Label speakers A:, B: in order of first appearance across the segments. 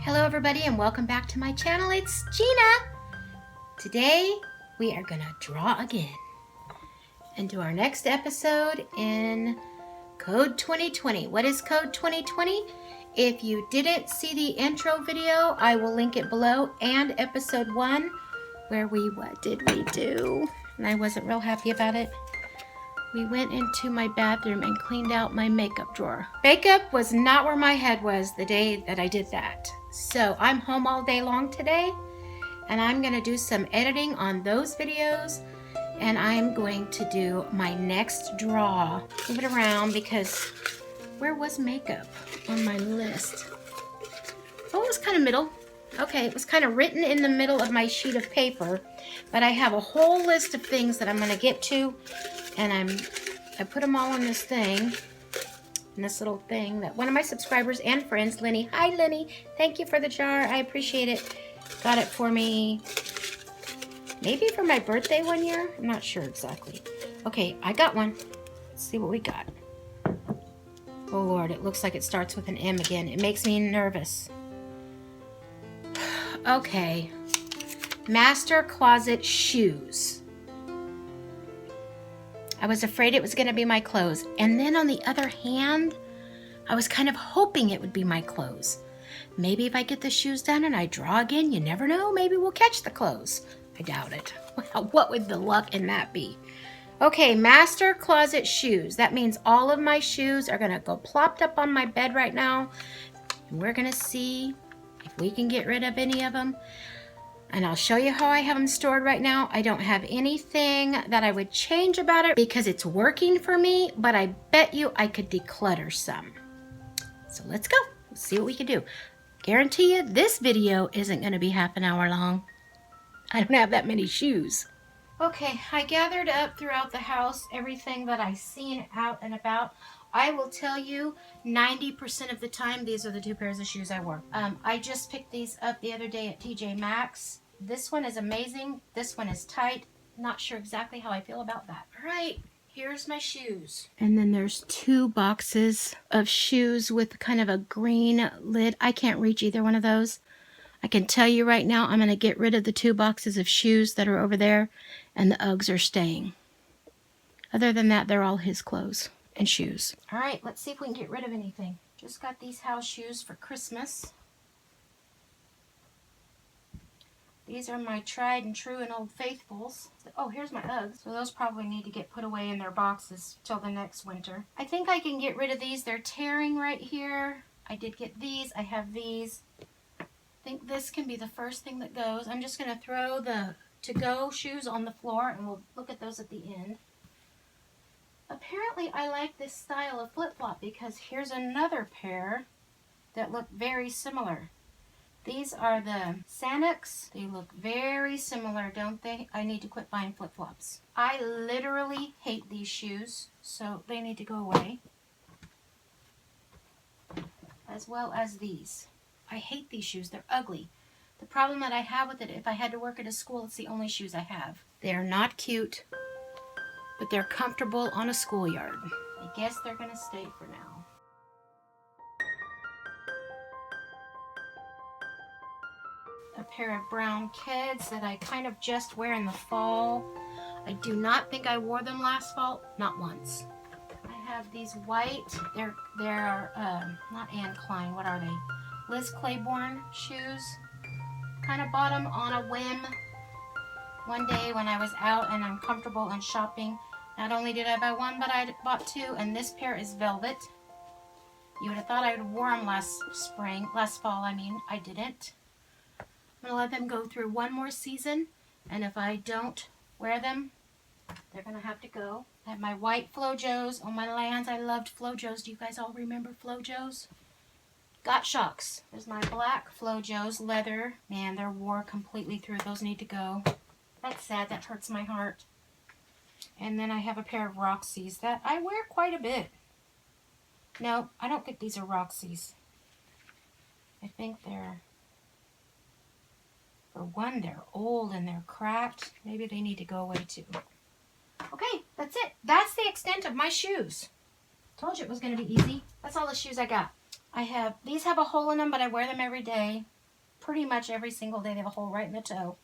A: Hello everybody and welcome back to my channel. It's Gina. Today we are gonna draw again and do our next episode in Code 2020. What is Code 2020? If you didn't see the intro video, I will link it below, and episode 1 where what did we do? And I wasn't real happy about it. We went into my bathroom and cleaned out my makeup drawer. Makeup was not where my head was the day that I did that. So I'm home all day long today, and I'm gonna do some editing on those videos, and I'm going to do my next draw. Move it around because where was makeup on my list? Oh, it was kind of middle. Okay, it was kind of written in the middle of my sheet of paper, but I have a whole list of things that I'm gonna get to, and I put them all in this thing, in this little thing that one of my subscribers and friends, Lenny, hi Lenny, thank you for the jar, I appreciate it, got it for me, maybe for my birthday one year, I'm not sure exactly. Okay, I got one. Let's see what we got. Oh Lord, it looks like it starts with an M again. It makes me nervous. Okay, Master Closet Shoes. I was afraid it was going to be my clothes. And then on the other hand, I was kind of hoping it would be my clothes. Maybe if I get the shoes done and I draw again, you never know, maybe we'll catch the clothes. I doubt it. What would the luck in that be? Okay, Master Closet Shoes. That means all of my shoes are going to go plopped up on my bed right now. And we're going to see if we can get rid of any of them. And I'll show you how I have them stored right now. I don't have anything that I would change about it because it's working for me, but I bet you I could declutter some. So let's go. Let's see what we can do. Guarantee you this video isn't going to be half an hour long. I don't have that many shoes. Okay, I gathered up throughout the house everything that I seen out and about. I will tell you, 90% of the time, these are the 2 pairs of shoes I wore. I just picked these up the other day at TJ Maxx. This one is amazing. This one is tight. Not sure exactly how I feel about that. All right, here's my shoes. And then there's 2 boxes of shoes with kind of a green lid. I can't reach either one of those. I can tell you right now, I'm going to get rid of the 2 boxes of shoes that are over there, and the Uggs are staying. Other than that, they're all his clothes and shoes. All right, let's see if we can get rid of anything. Just got these house shoes for Christmas. These are my tried and true and old faithfuls. Oh, here's my Uggs. So those probably need to get put away in their boxes till the next winter. I think I can get rid of these. They're tearing right here. I did get these. I have these. I think this can be the first thing that goes. I'm just going to throw the to-go shoes on the floor, and we'll look at those at the end. Apparently, I like this style of flip-flop because here's another pair that look very similar. These are the Sanux. They look very similar, don't they? I need to quit buying flip-flops. I literally hate these shoes, so they need to go away. As well as these. I hate these shoes. They're ugly. The problem that I have with it, if I had to work at a school, it's the only shoes I have. They're not cute, but they're comfortable on a schoolyard. I guess they're going to stay for now. A pair of brown Keds that I kind of just wear in the fall. I do not think I wore them last fall, not once. I have these white, they're not Anne Klein, what are they? Liz Claiborne shoes. Kind of bought them on a whim one day when I was out and uncomfortable and shopping. Not only did I buy one, but I bought 2, and this pair is velvet. You would have thought I would have worn them last fall, I didn't. I'm going to let them go through one more season, and if I don't wear them, they're going to have to go. I have my white Flojos. Oh my lands, I loved Flojos. Do you guys all remember Flojos? Got Shocks. There's my black Flojos, leather. Man, they're wore completely through. Those need to go. That's sad. That hurts my heart. And then I have a pair of Roxy's that I wear quite a bit. No, I don't think these are Roxy's. I think they're, for one, they're old and they're cracked. Maybe they need to go away too. Okay, that's it. That's the extent of my shoes. Told you it was going to be easy. That's all the shoes I got. These have a hole in them, but I wear them every day. pretty much every single day. They have a hole right in the toe.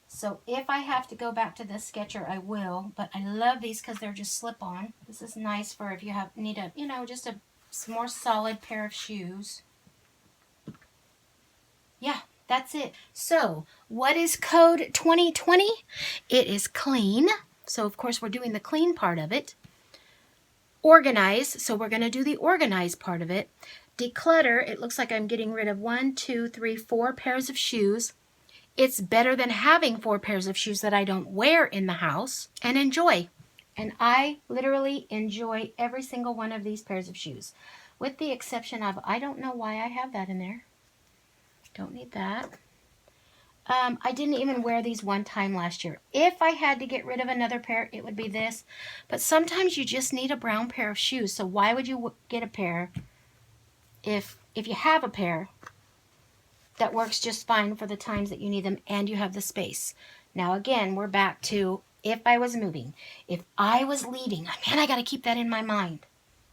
A: So if I have to go back to this Sketcher, I will. But I love these because they're just slip-on. This is nice for if you need a, just a more solid pair of shoes. Yeah, that's it. So what is code 2020? It is clean. So of course we're doing the clean part of it. Organize. So we're going to do the organize part of it. Declutter. It looks like I'm getting rid of 4 pairs of shoes. It's better than having 4 pairs of shoes that I don't wear in the house and enjoy. And I literally enjoy every single one of these pairs of shoes. With the exception of, I don't know why I have that in there. Don't need that. I didn't even wear these one time last year. If I had to get rid of another pair, it would be this. But sometimes you just need a brown pair of shoes. So why would you get a pair if you have a pair that works just fine for the times that you need them and you have the space? Now again, we're back to if I was moving. If I was leaving, man, I got to keep that in my mind.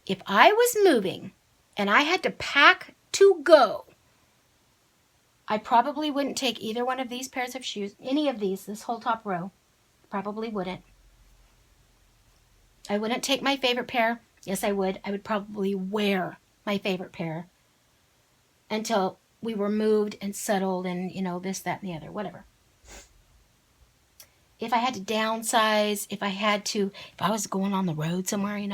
A: If I was moving and I had to pack to go, I probably wouldn't take either one of these pairs of shoes, any of these, this whole top row. Probably wouldn't. I wouldn't take my favorite pair. Yes, I would. I would probably wear my favorite pair until we were moved and settled and, this, that, and the other, whatever. If I had to downsize, if I was going on the road somewhere,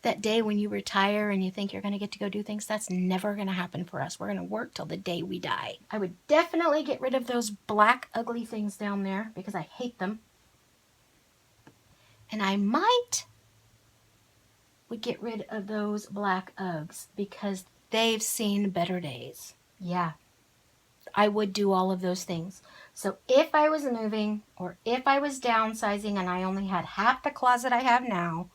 A: that day when you retire and you think you're going to get to go do things, that's never going to happen for us. We're going to work till the day we die. I would definitely get rid of those black ugly things down there because I hate them. And I would get rid of those black Uggs because they've seen better days. Yeah, I would do all of those things. So if I was moving or if I was downsizing and I only had half the closet I have now,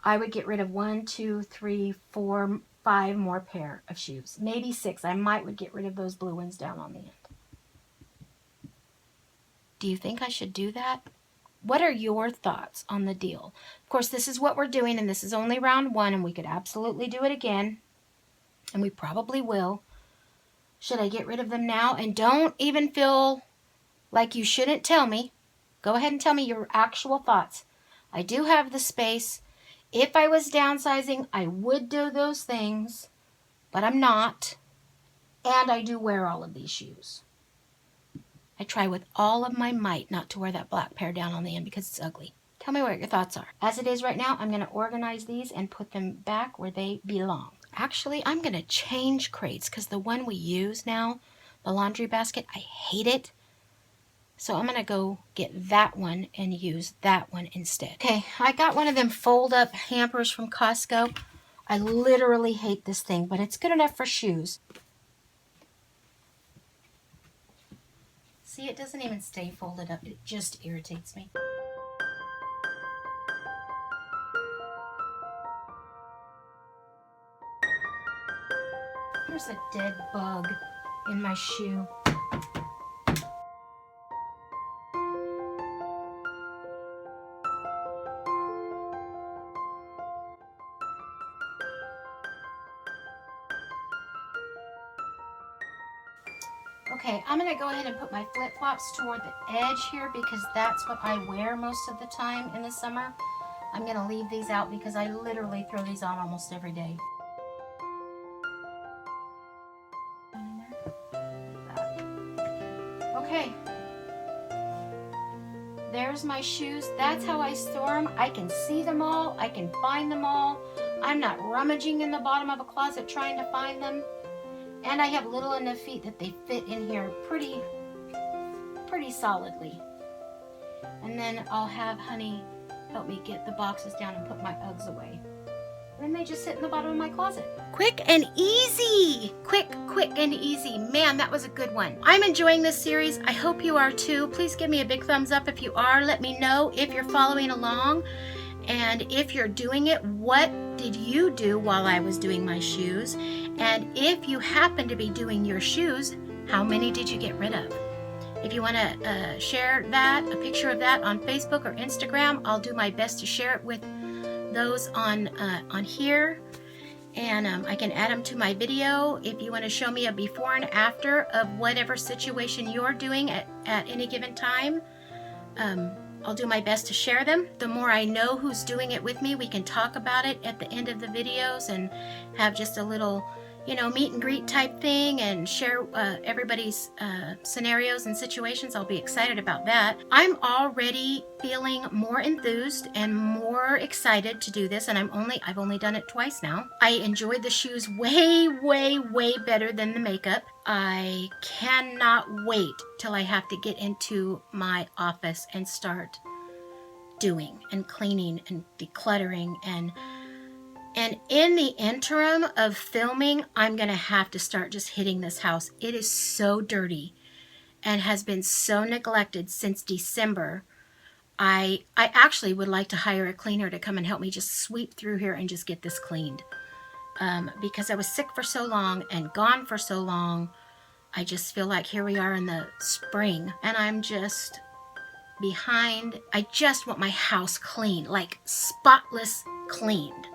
A: I would get rid of 1, 2, 3, 4, 5 more pair of shoes. Maybe 6. I would get rid of those blue ones down on the end. Do you think I should do that? What are your thoughts on the deal? Of course, this is what we're doing, and this is only round 1, and we could absolutely do it again, and we probably will. Should I get rid of them now? And don't even feel like you shouldn't tell me. Go ahead and tell me your actual thoughts. I do have the space. If I was downsizing, I would do those things, but I'm not. And I do wear all of these shoes. I try with all of my might not to wear that black pair down on the end because it's ugly. Tell me what your thoughts are. As it is right now, I'm going to organize these and put them back where they belong. Actually, I'm going to change crates because the one we use now, the laundry basket, I hate it. So I'm going to go get that one and use that one instead. Okay, I got one of them fold-up hampers from Costco. I literally hate this thing, but it's good enough for shoes. See, it doesn't even stay folded up. It just irritates me. There's a dead bug in my shoe. Okay, I'm going to go ahead and put my flip-flops toward the edge here because that's what I wear most of the time in the summer. I'm going to leave these out because I literally throw these on almost every day. Okay, there's my shoes. That's how I store them. I can see them all. I can find them all. I'm not rummaging in the bottom of a closet trying to find them. And I have little enough feet that they fit in here pretty solidly. And then I'll have Honey help me get the boxes down and put my Uggs away. And then they just sit in the bottom of my closet. Quick and easy. Quick and easy. Man, that was a good one. I'm enjoying this series. I hope you are too. Please give me a big thumbs up if you are. Let me know if you're following along. And if you're doing it, what did you do while I was doing my shoes? And if you happen to be doing your shoes, how many did you get rid of? If you want to share that, a picture of that on Facebook or Instagram, I'll do my best to share it with those on here. and I can add them to my video if you want to show me a before and after of whatever situation you're doing at any given time. I'll do my best to share them. The more I know who's doing it with me, we can talk about it at the end of the videos and have just a little, you know, meet and greet type thing and share everybody's scenarios and situations. I'll be excited about that. I'm already feeling more enthused and more excited to do this, and I've only done it twice now. I enjoyed the shoes way, way, way better than the makeup. I cannot wait till I have to get into my office and start doing and cleaning and decluttering, and in the interim of filming, I'm gonna have to start just hitting this house. It is so dirty and has been so neglected since December. I actually would like to hire a cleaner to come and help me just sweep through here and just get this cleaned. Because I was sick for so long and gone for so long. I just feel like here we are in the spring and I'm just behind. I just want my house clean, like spotless cleaned.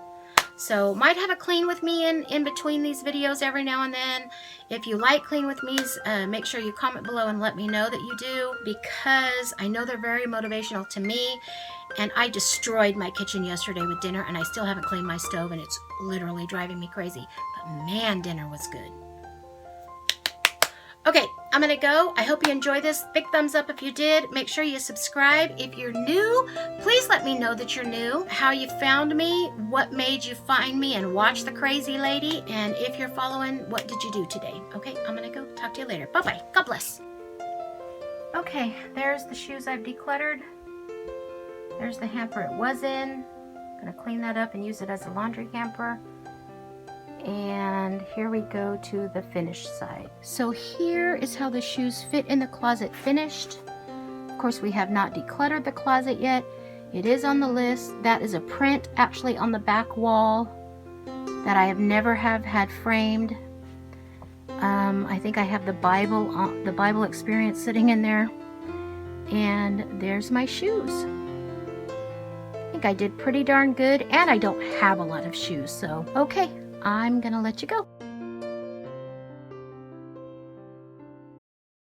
A: So might have a clean with me in between these videos every now and then. If you like clean with me's, make sure you comment below and let me know that you do, because I know they're very motivational to me. And I destroyed my kitchen yesterday with dinner, and I still haven't cleaned my stove, and it's literally driving me crazy. But man, dinner was good. Okay, I'm gonna go. I hope you enjoy this. Big thumbs up if you did. Make sure you subscribe. If you're new, please let me know that you're new, how you found me, what made you find me and watch the crazy lady, and if you're following, what did you do today? Okay, I'm gonna go. Talk to you later. Bye-bye. God bless. Okay, there's the shoes I've decluttered. There's the hamper it was in. I'm gonna clean that up and use it as a laundry hamper. And here we go to the finished side. So here is how the shoes fit in the closet finished. Of course, we have not decluttered the closet yet. It is on the list. That is a print actually on the back wall that I have never had framed. I think I have the Bible experience sitting in there. And there's my shoes. I think I did pretty darn good, and I don't have a lot of shoes, so okay. I'm gonna let you go.